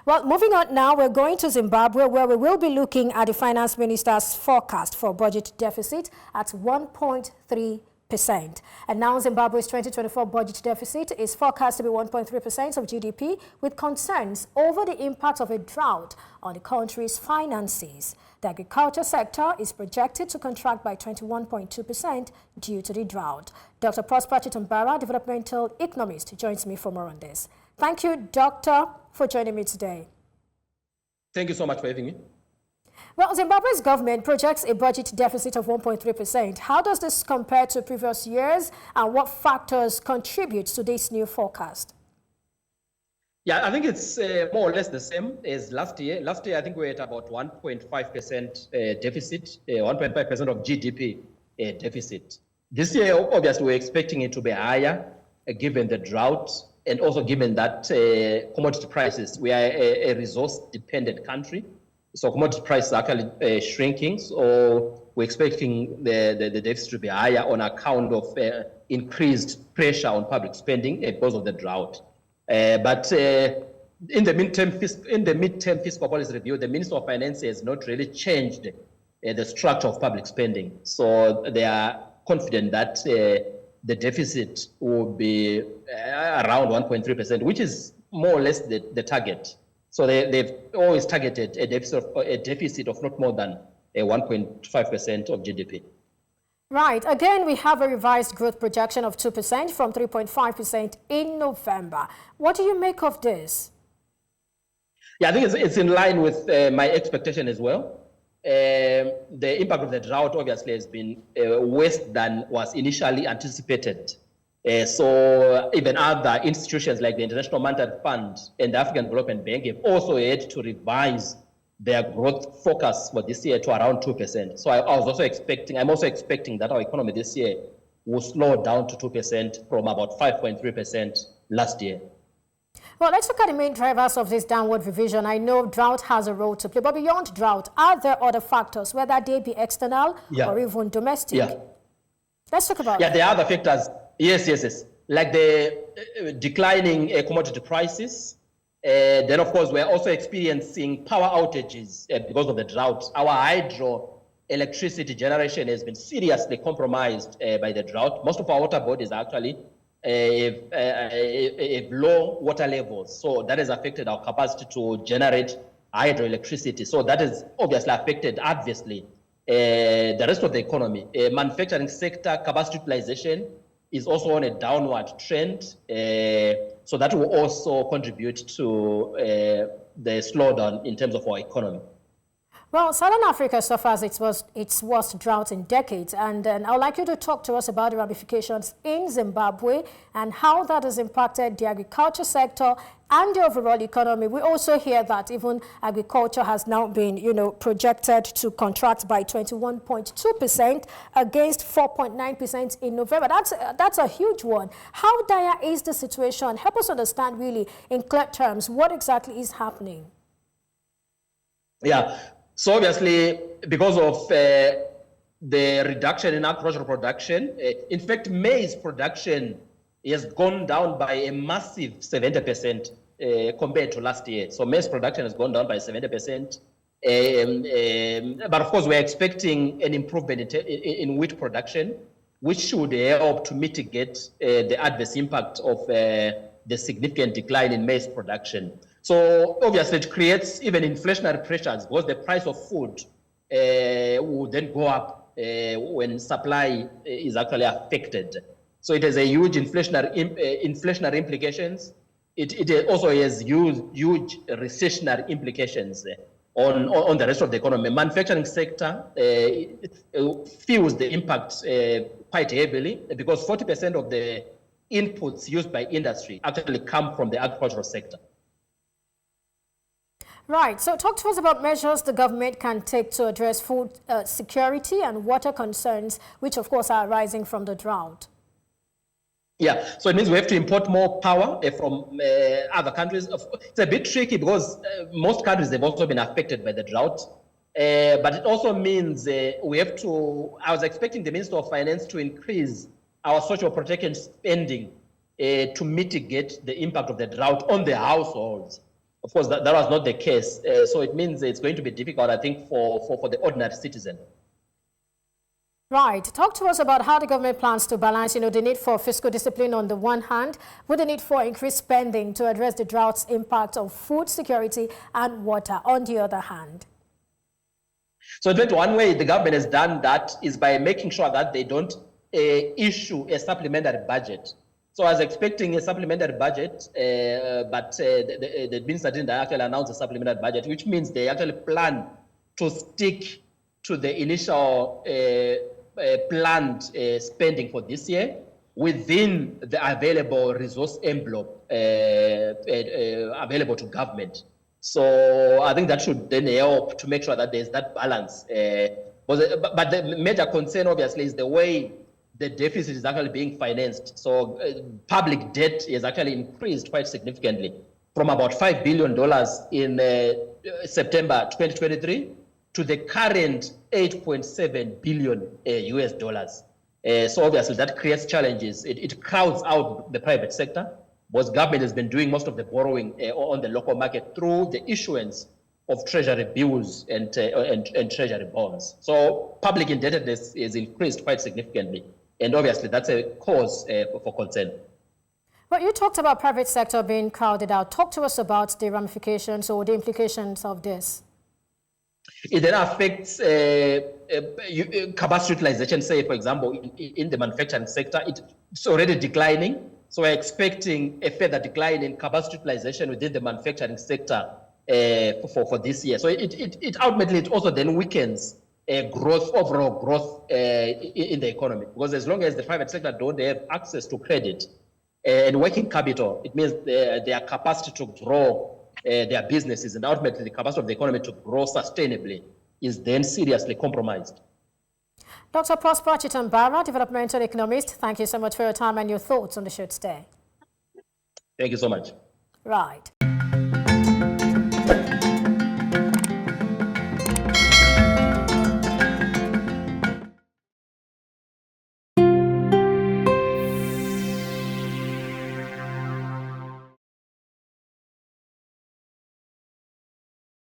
Well, moving on now, we're going to Zimbabwe, where we will be looking at the finance minister's forecast for budget deficit at 1.3%. And now Zimbabwe's 2024 budget deficit is forecast to be 1.3% of GDP, with concerns over the impact of a drought on the country's finances. The agriculture sector is projected to contract by 21.2% due to the drought. Dr. Prosper Chitambara, Developmental Economist, joins me for more on this. Thank you, Doctor, for joining me today. Thank you so much for having me. Well, Zimbabwe's government projects a budget deficit of 1.3%. How does this compare to previous years, and what factors contribute to this new forecast? Yeah, I think it's more or less the same as last year. Last year, I think we were at about 1.5% deficit, 1.5% of GDP deficit. This year, obviously, we're expecting it to be higher, given the drought, and also given that commodity prices, we are a resource-dependent country. So commodity prices are actually shrinking. So we're expecting the deficit to be higher on account of increased pressure on public spending because of the drought. But in the midterm fiscal policy review, the Minister of Finance has not really changed the structure of public spending. So they are confident that the deficit will be around 1.3%, which is more or less the target. So they've always targeted a deficit of not more than 1.5% of GDP. Right. Again, we have a revised growth projection of 2% from 3.5% in November. What do you make of this? Yeah, I think it's in line with my expectation as well. The impact of the drought obviously has been worse than was initially anticipated. So even other institutions like the International Monetary Fund and the African Development Bank have also had to revise their growth focus for this year to around 2%. So I'm also expecting that our economy this year will slow down to 2% from about 5.3% last year. Well, let's look at the main drivers of this downward revision. I know drought has a role to play, but beyond drought, are there other factors, whether they be external or even domestic? Yeah. Let's talk about there are other factors. Yes. Like the declining commodity prices. Then, of course, we're also experiencing power outages because of the drought. Our hydro electricity generation has been seriously compromised by the drought. Most of our water bodies actually have low water levels. So that has affected our capacity to generate hydroelectricity. So that has obviously affected adversely the rest of the economy. Manufacturing sector capacity utilization is also on a downward trend. So that will also contribute to the slowdown in terms of our economy. Well, Southern Africa suffers its worst drought in decades, and I would like you to talk to us about the ramifications in Zimbabwe and how that has impacted the agriculture sector and the overall economy. We also hear that even agriculture has now been, projected to contract by 21.2% against 4.9% in November. That's a huge one. How dire is the situation? Help us understand really in clear terms what exactly is happening. Yeah. So obviously, because of the reduction in agricultural production, in fact, maize production has gone down by a massive 70% compared to last year. So maize production has gone down by 70%. But of course, we're expecting an improvement in wheat production, which should help to mitigate the adverse impact of the significant decline in maize production. So obviously it creates even inflationary pressures because the price of food will then go up when supply is actually affected. So it has a huge inflationary implications. It also has huge recessionary implications on the rest of the economy. Manufacturing sector feels the impact quite heavily because 40% of the inputs used by industry actually come from the agricultural sector. Right. So talk to us about measures the government can take to address food security and water concerns, which of course are arising from the drought. Yeah, so it means we have to import more power from other countries. It's a bit tricky because most countries have also been affected by the drought. But it also means we have to, I was expecting the Minister of Finance to increase our social protection spending to mitigate the impact of the drought on the households. Of course, that was not the case. So it means it's going to be difficult, I think, for the ordinary citizen. Right. Talk to us about how the government plans to balance, the need for fiscal discipline on the one hand with the need for increased spending to address the drought's impact on food security and water on the other hand. So one way the government has done that is by making sure that they don't issue a supplementary budget. So I was expecting a supplementary budget, but the minister didn't actually announce a supplementary budget, which means they actually plan to stick to the initial planned spending for this year within the available resource envelope available to government. So I think that should then help to make sure that there's that balance. But the major concern, obviously, is the way the deficit is actually being financed. So public debt is actually increased quite significantly from about $5 billion in September 2023 to the current 8.7 billion US dollars. So obviously that creates challenges. It crowds out the private sector, because government has been doing most of the borrowing on the local market through the issuance of treasury bills and treasury bonds. So public indebtedness is increased quite significantly. And obviously that's a cause for concern. Well, you talked about private sector being crowded out. Talk to us about the ramifications or the implications of this. It then affects capacity utilization, say, for example, in the manufacturing sector. It's already declining. So we're expecting a further decline in capacity utilization within the manufacturing sector for this year. So it ultimately also then weakens overall growth in the economy. Because as long as the private sector don't have access to credit and working capital, it means their capacity to grow their businesses and ultimately the capacity of the economy to grow sustainably is then seriously compromised. Dr. Prosper Chitambara, Developmental Economist, thank you so much for your time and your thoughts on the show today. Thank you so much. Right.